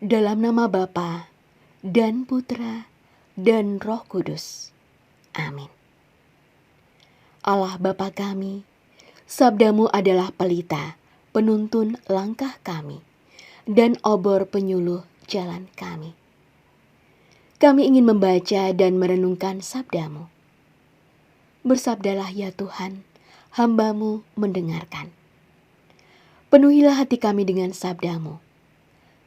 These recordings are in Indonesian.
Dalam nama Bapa dan Putra dan Roh Kudus. Amin. Allah Bapa kami, sabdamu adalah pelita, penuntun langkah kami, dan obor penyuluh jalan kami. Kami ingin membaca dan merenungkan sabdamu. Bersabdalah ya Tuhan, hamba-Mu mendengarkan. Penuhilah hati kami dengan sabdamu.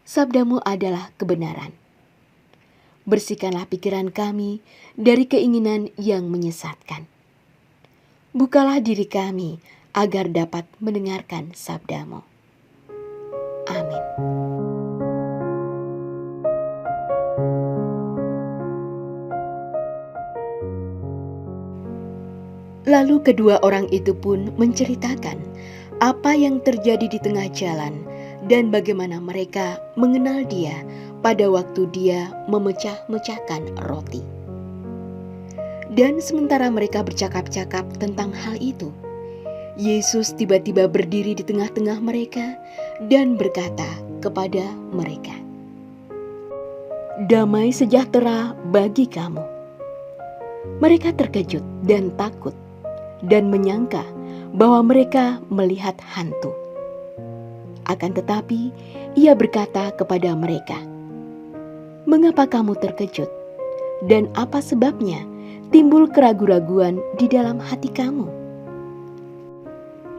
Sabdamu adalah kebenaran. Bersihkanlah pikiran kami dari keinginan yang menyesatkan. Bukalah diri kami agar dapat mendengarkan sabdamu. Amin. Lalu kedua orang itu pun menceritakan apa yang terjadi di tengah jalan dan bagaimana mereka mengenal dia pada waktu dia memecah-mecahkan roti. Dan sementara mereka bercakap-cakap tentang hal itu, Yesus tiba-tiba berdiri di tengah-tengah mereka dan berkata kepada mereka, "Damai sejahtera bagi kamu." Mereka terkejut dan takut dan menyangka bahwa mereka melihat hantu. Akan tetapi, ia berkata kepada mereka, "Mengapa kamu terkejut? Dan apa sebabnya timbul keraguan-raguan di dalam hati kamu?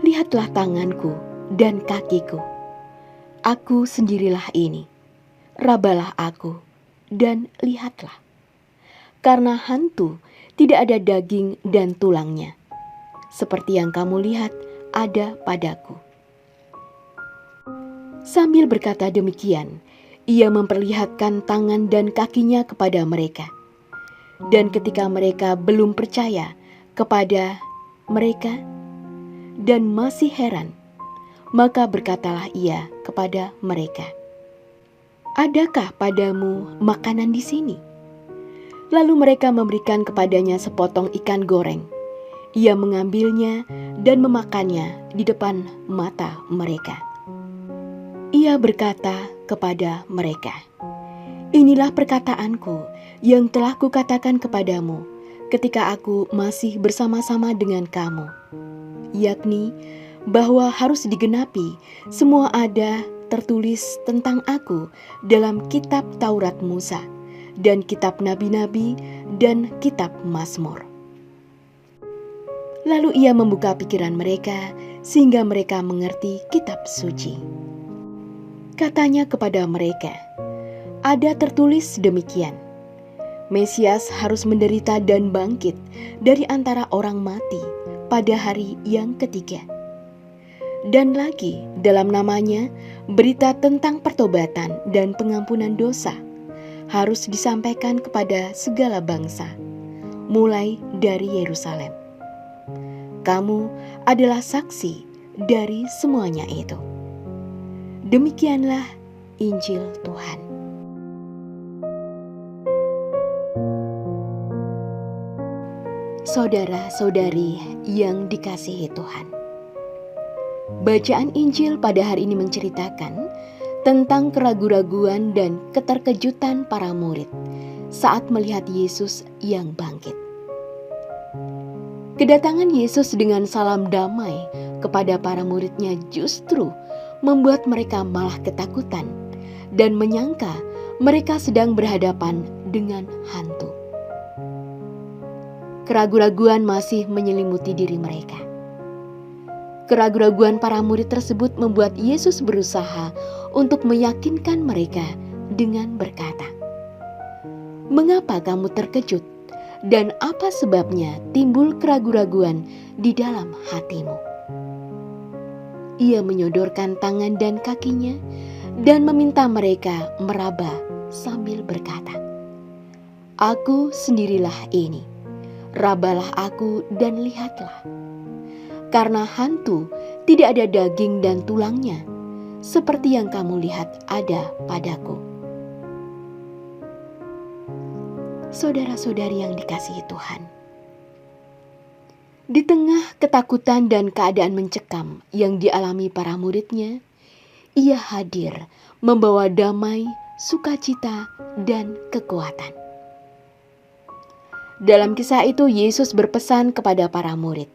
Lihatlah tanganku dan kakiku. Aku sendirilah ini. Rabalah aku dan lihatlah. Karena hantu tidak ada daging dan tulangnya, seperti yang kamu lihat ada padaku." Sambil berkata demikian, ia memperlihatkan tangan dan kakinya kepada mereka. Dan ketika mereka belum percaya kepada mereka dan masih heran, maka berkatalah ia kepada mereka, "Adakah padamu makanan di sini?" Lalu mereka memberikan kepadanya sepotong ikan goreng. Ia mengambilnya dan memakannya di depan mata mereka. Ia berkata kepada mereka, "Inilah perkataanku yang telah kukatakan kepadamu ketika aku masih bersama-sama dengan kamu, yakni bahwa harus digenapi semua ada tertulis tentang aku dalam kitab Taurat Musa dan kitab nabi-nabi dan kitab Mazmur." Lalu ia membuka pikiran mereka sehingga mereka mengerti kitab suci. Katanya kepada mereka, "Ada tertulis demikian, Mesias harus menderita dan bangkit dari antara orang mati pada hari yang ketiga. Dan lagi dalam namanya berita tentang pertobatan dan pengampunan dosa harus disampaikan kepada segala bangsa, mulai dari Yerusalem. Kamu adalah saksi dari semuanya itu." Demikianlah Injil Tuhan. Saudara-saudari yang dikasihi Tuhan, bacaan Injil pada hari ini menceritakan tentang keraguan-raguan dan keterkejutan para murid saat melihat Yesus yang bangkit. Kedatangan Yesus dengan salam damai kepada para muridnya justru membuat mereka malah ketakutan dan menyangka mereka sedang berhadapan dengan hantu. Keraguan-raguan masih menyelimuti diri mereka. Keraguan-raguan para murid tersebut membuat Yesus berusaha untuk meyakinkan mereka dengan berkata, "Mengapa kamu terkejut? Dan apa sebabnya timbul keraguan-raguan di dalam hatimu?" ia menyodorkan tangan dan kakinya dan meminta mereka meraba sambil berkata, "Aku sendirilah ini, rabalah aku dan lihatlah. Karena hantu tidak ada daging dan tulangnya, seperti yang kamu lihat ada padaku." Saudara-saudari yang dikasihi Tuhan, di tengah ketakutan dan keadaan mencekam yang dialami para muridnya, ia hadir membawa damai, sukacita, dan kekuatan. Dalam kisah itu Yesus berpesan kepada para murid,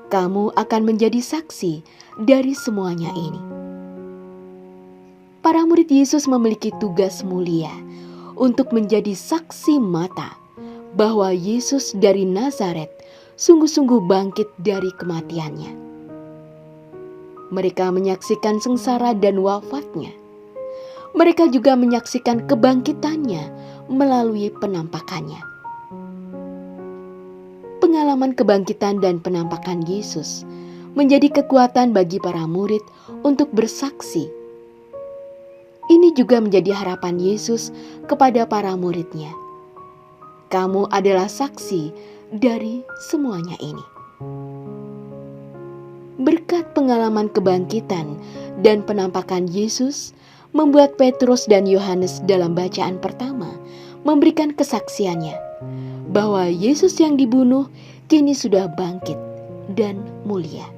"Kamu akan menjadi saksi dari semuanya ini." Para murid Yesus memiliki tugas mulia untuk menjadi saksi mata bahwa Yesus dari Nazaret sungguh-sungguh bangkit dari kematiannya. Mereka menyaksikan sengsara dan wafatnya. Mereka juga menyaksikan kebangkitannya melalui penampakannya. Pengalaman kebangkitan dan penampakan Yesus menjadi kekuatan bagi para murid untuk bersaksi. Ini juga menjadi harapan Yesus kepada para muridnya. Kamu adalah saksi dari semuanya ini. Berkat pengalaman kebangkitan dan penampakan Yesus, membuat Petrus dan Yohanes dalam bacaan pertama memberikan kesaksiannya bahwa Yesus yang dibunuh kini sudah bangkit dan mulia.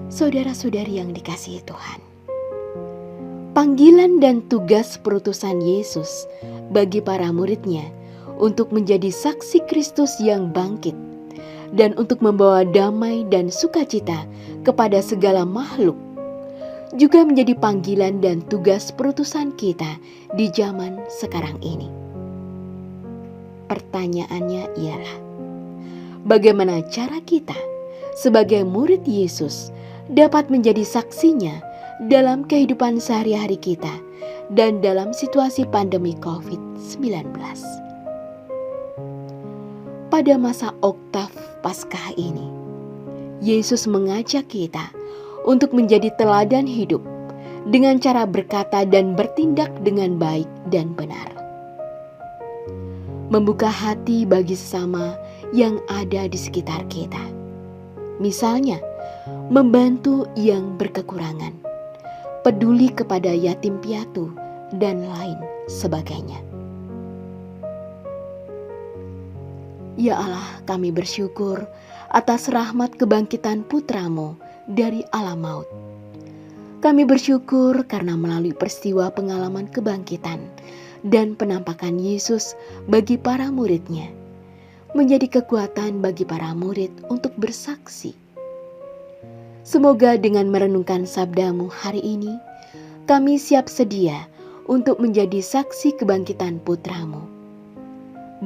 Saudara-saudari yang dikasihi Tuhan, panggilan dan tugas perutusan Yesus bagi para muridnya untuk menjadi saksi Kristus yang bangkit dan untuk membawa damai dan sukacita kepada segala makhluk juga menjadi panggilan dan tugas perutusan kita di zaman sekarang ini. Pertanyaannya ialah, bagaimana cara kita sebagai murid Yesus dapat menjadi saksinya dalam kehidupan sehari-hari kita dan dalam situasi pandemi COVID-19? Pada masa oktav Paskah ini, Yesus mengajak kita untuk menjadi teladan hidup dengan cara berkata dan bertindak dengan baik dan benar. Membuka hati bagi sesama yang ada di sekitar kita. Misalnya, membantu yang berkekurangan, peduli kepada yatim piatu, dan lain sebagainya. Ya Allah, kami bersyukur atas rahmat kebangkitan putra-Mu dari alam maut. Kami bersyukur karena melalui peristiwa pengalaman kebangkitan dan penampakan Yesus bagi para murid-Nya, menjadi kekuatan bagi para murid untuk bersaksi. Semoga dengan merenungkan sabda-Mu hari ini, kami siap sedia untuk menjadi saksi kebangkitan putra-Mu,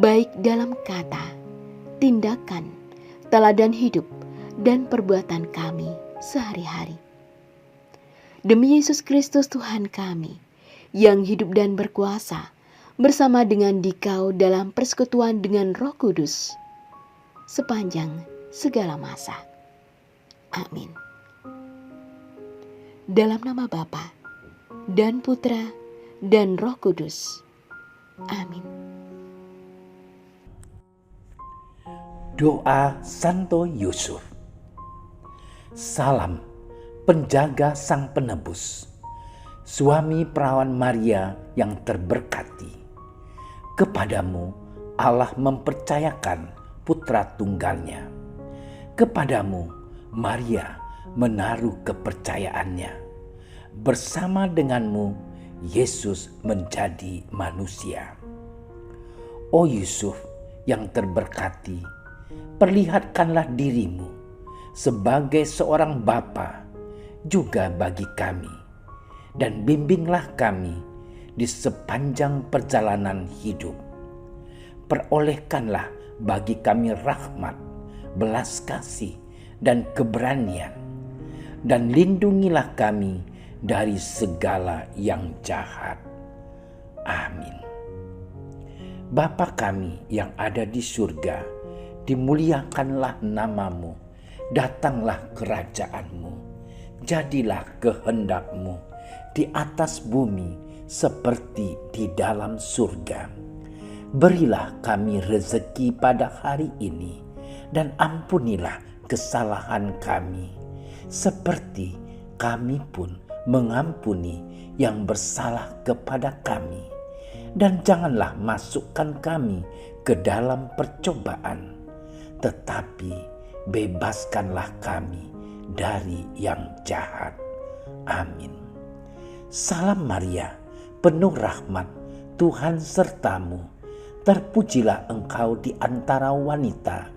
baik dalam kata, tindakan, teladan hidup, dan perbuatan kami sehari-hari. Demi Yesus Kristus Tuhan kami, yang hidup dan berkuasa, bersama dengan Dikau dalam persekutuan dengan Roh Kudus, sepanjang segala masa. Amin. Dalam nama Bapa dan Putra dan Roh Kudus. Amin. Doa Santo Yusuf. Salam penjaga Sang Penebus, suami perawan Maria yang terberkati. Kepadamu Allah mempercayakan putra tunggalnya. Kepadamu Maria menaruh kepercayaannya. Bersama denganmu Yesus menjadi manusia. O Yusuf yang terberkati, perlihatkanlah dirimu sebagai seorang bapa juga bagi kami, dan bimbinglah kami di sepanjang perjalanan hidup. Perolehkanlah bagi kami rahmat, belas kasih, dan keberanian, dan lindungilah kami dari segala yang jahat. Amin. Bapa kami yang ada di surga, dimuliakanlah namamu, datanglah kerajaan-Mu, jadilah kehendak-Mu di atas bumi seperti di dalam surga. Berilah kami rezeki pada hari ini, dan ampunilah kesalahan kami, seperti kami pun mengampuni yang bersalah kepada kami. Dan janganlah masukkan kami ke dalam percobaan, tetapi bebaskanlah kami dari yang jahat. Amin. Salam Maria, penuh rahmat, Tuhan sertamu. Terpujilah engkau di antara wanita,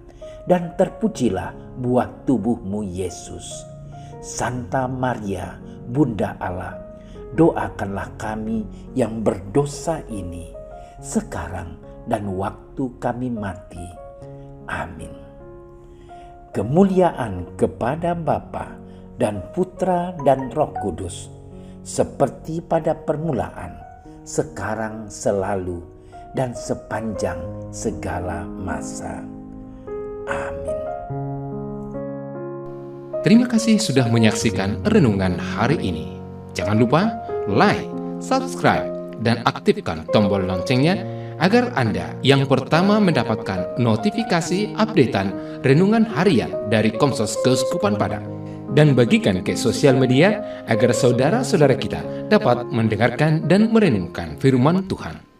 dan terpujilah buah tubuhmu Yesus. Santa Maria, Bunda Allah, doakanlah kami yang berdosa ini, sekarang dan waktu kami mati. Amin. Kemuliaan kepada Bapa dan Putra dan Roh Kudus, seperti pada permulaan, sekarang, selalu, dan sepanjang segala masa. Amin. Terima kasih sudah menyaksikan renungan hari ini. Jangan lupa like, subscribe, dan aktifkan tombol loncengnya agar Anda yang pertama mendapatkan notifikasi updatean renungan harian dari Komsos Keuskupan Padang. Dan bagikan ke sosial media agar saudara-saudara kita dapat mendengarkan dan merenungkan firman Tuhan.